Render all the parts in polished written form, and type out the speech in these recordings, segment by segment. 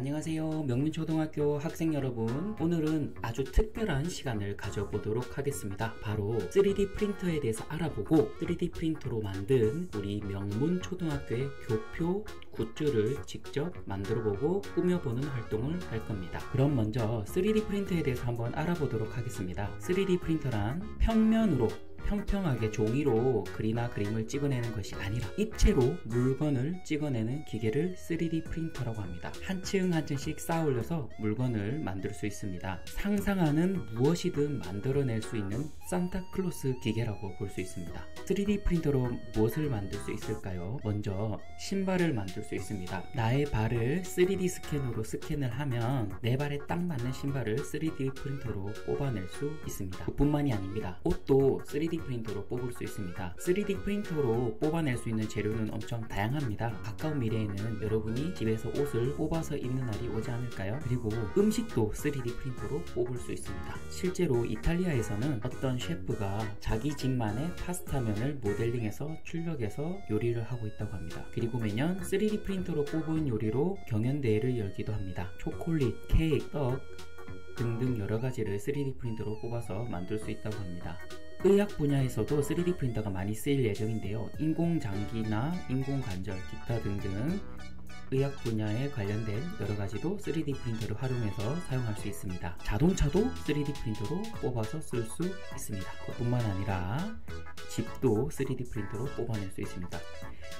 안녕하세요. 명문초등학교 학생 여러분, 오늘은 아주 특별한 시간을 가져보도록 하겠습니다. 바로 3D 프린터에 대해서 알아보고 3D 프린터로 만든 우리 명문초등학교의 교표 굿즈를 직접 만들어보고 꾸며보는 활동을 할 겁니다. 그럼 먼저 3D 프린터에 대해서 한번 알아보도록 하겠습니다. 3D 프린터란 평면으로 평평하게 종이로 글이나 그림을 찍어내는 것이 아니라 입체로 물건을 찍어내는 기계를 3D 프린터라고 합니다. 한 층 한 층씩 쌓아 올려서 물건을 만들 수 있습니다. 상상하는 무엇이든 만들어낼 수 있는 산타클로스 기계라고 볼 수 있습니다. 3D 프린터로 무엇을 만들 수 있을까요? 먼저 신발을 만들 수 있습니다. 나의 발을 3D 스캔으로 스캔을 하면 내 발에 딱 맞는 신발을 3D 프린터로 뽑아낼 수 있습니다. 그뿐만이 아닙니다. 옷도 3D 프린터로 뽑을 수 있습니다. 3D 프린터로 뽑아낼 수 있는 재료는 엄청 다양합니다. 가까운 미래에는 여러분이 집에서 옷을 뽑아서 입는 날이 오지 않을까요? 그리고 음식도 3D 프린터로 뽑을 수 있습니다. 실제로 이탈리아에서는 어떤 셰프가 자기 집만의 파스타면을 모델링해서 출력해서 요리를 하고 있다고 합니다. 그리고 매년 3D 프린터로 뽑은 요리로 경연대회를 열기도 합니다. 초콜릿, 케이크, 떡 등등 여러가지를 3D 프린터로 뽑아서 만들 수 있다고 합니다. 의학 분야에서도 3D 프린터가 많이 쓰일 예정인데요. 인공장기나 인공관절, 기타 등등 의학 분야에 관련된 여러가지도 3D 프린터를 활용해서 사용할 수 있습니다. 자동차도 3D 프린터로 뽑아서 쓸 수 있습니다. 그뿐만 아니라 집도 3D 프린터로 뽑아낼 수 있습니다.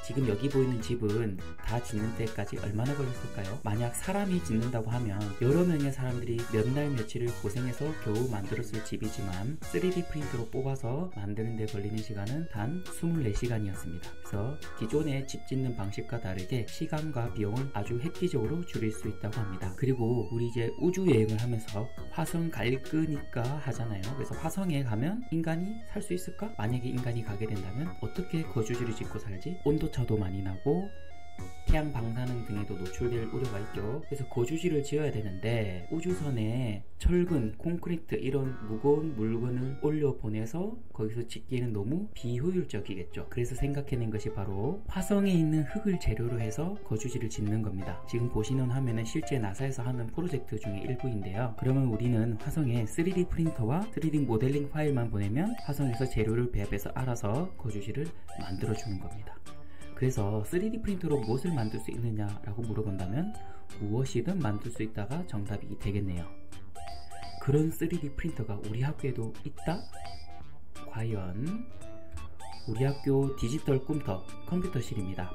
지금 여기 보이는 집은 다 짓는 데까지 얼마나 걸렸을까요? 만약 사람이 짓는다고 하면 여러 명의 사람들이 몇 날 며칠을 고생해서 겨우 만들었을 집이지만 3D 프린터로 뽑아서 만드는 데 걸리는 시간은 단 24시간이었습니다. 그래서 기존의 집 짓는 방식과 다르게 시간과 비용을 아주 획기적으로 줄일 수 있다고 합니다. 그리고 우리 이제 우주 여행을 하면서 화성 갈 거니까 하잖아요. 그래서 화성에 가면 인간이 살 수 있을까? 만약에 인간이 가게 된다면 어떻게 거주지를 짓고 살지? 온도차도 많이 나고 태양 방사능 등에도 노출될 우려가 있죠. 그래서 거주지를 지어야 되는데 우주선에 철근, 콘크리트 이런 무거운 물건을 올려 보내서 거기서 짓기에는 너무 비효율적이겠죠. 그래서 생각해낸 것이 바로 화성에 있는 흙을 재료로 해서 거주지를 짓는 겁니다. 지금 보시는 화면은 실제 나사에서 하는 프로젝트 중에 일부인데요. 그러면 우리는 화성에 3D 프린터와 3D 모델링 파일만 보내면 화성에서 재료를 배합해서 알아서 거주지를 만들어주는 겁니다. 그래서 3D 프린터로 무엇을 만들 수 있느냐라고 물어본다면 무엇이든 만들 수 있다가 정답이 되겠네요. 그런 3D 프린터가 우리 학교에도 있다? 과연? 우리 학교 디지털 꿈터 컴퓨터실입니다.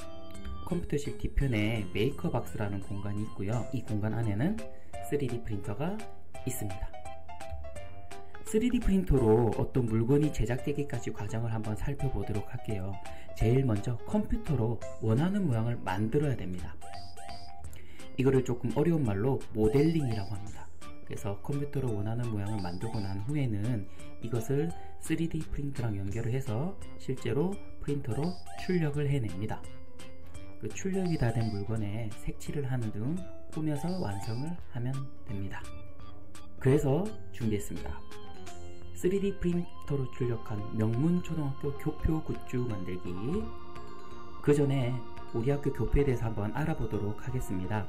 컴퓨터실 뒤편에 메이커박스라는 공간이 있고요. 이 공간 안에는 3D 프린터가 있습니다. 3D 프린터로 어떤 물건이 제작되기까지 과정을 한번 살펴보도록 할게요. 제일 먼저 컴퓨터로 원하는 모양을 만들어야 됩니다. 이거를 조금 어려운 말로 모델링이라고 합니다. 그래서 컴퓨터로 원하는 모양을 만들고 난 후에는 이것을 3D 프린터랑 연결을 해서 실제로 프린터로 출력을 해냅니다. 그 출력이 다 된 물건에 색칠을 하는 등 꾸며서 완성을 하면 됩니다. 그래서 준비했습니다. 3D 프린터로 출력한 명문초등학교 교표 굿즈 만들기. 그 전에 우리 학교 교표에 대해서 한번 알아보도록 하겠습니다.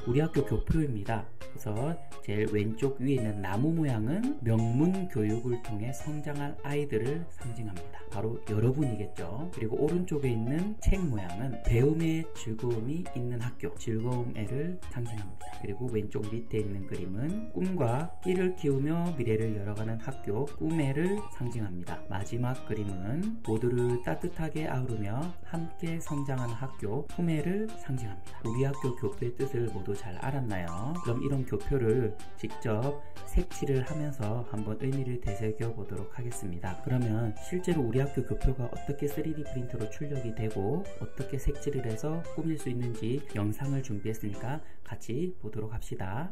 우리 학교 교표입니다. 그래서 제일 왼쪽 위에 있는 나무 모양은 명문 교육을 통해 성장할 아이들을 상징합니다. 바로 여러분이겠죠. 그리고 오른쪽에 있는 책 모양은 배움의 즐거움이 있는 학교, 즐거움애를 상징합니다. 그리고 왼쪽 밑에 있는 그림은 꿈과 끼를 키우며 미래를 열어가는 학교, 꿈애를 상징합니다. 마지막 그림은 모두를 따뜻하게 아우르며 함께 성장하는 학교, 품애를 상징합니다. 우리 학교 교표의 뜻을 모두 잘 알았나요? 그럼 이런 교표를 직접 색칠을 하면서 한번 의미를 되새겨 보도록 하겠습니다. 그러면 실제로 우리 학교 교표가 어떻게 3D 프린터로 출력이 되고 어떻게 색칠을 해서 꾸밀 수 있는지 영상을 준비했으니까 같이 보도록 합시다.